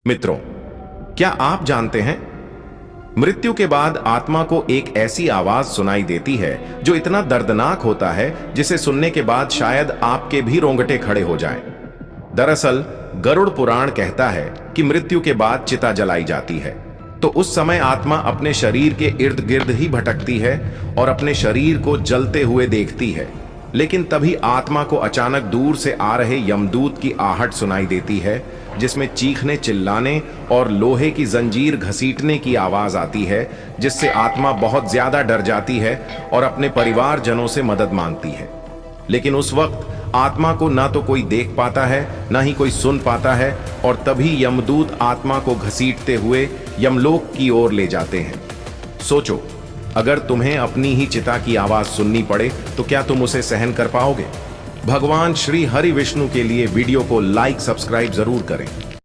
मित्रों, क्या आप जानते हैं मृत्यु के बाद आत्मा को एक ऐसी आवाज सुनाई देती है जो इतना दर्दनाक होता है जिसे सुनने के बाद शायद आपके भी रोंगटे खड़े हो जाएं। दरअसल गरुड़ पुराण कहता है कि मृत्यु के बाद चिता जलाई जाती है तो उस समय आत्मा अपने शरीर के इर्द गिर्द ही भटकती है और अपने शरीर को जलते हुए देखती है। लेकिन तभी आत्मा को अचानक दूर से आ रहे यमदूत की आहट सुनाई देती है, जिसमें चीखने, चिल्लाने और लोहे की जंजीर घसीटने की आवाज आती है, जिससे आत्मा बहुत ज्यादा डर जाती है और अपने परिवारजनों से मदद मांगती है। लेकिन उस वक्त आत्मा को ना तो कोई देख पाता है, ना ही कोई सुन पाता है, और तभी यमदूत आत्मा को घसीटते हुए यमलोक की ओर ले जाते हैं। सोचो, अगर तुम्हें अपनी ही चिता की आवाज सुननी पड़े तो क्या तुम उसे सहन कर पाओगे? भगवान श्री हरि विष्णु के लिए वीडियो को लाइक, सब्सक्राइब जरूर करें।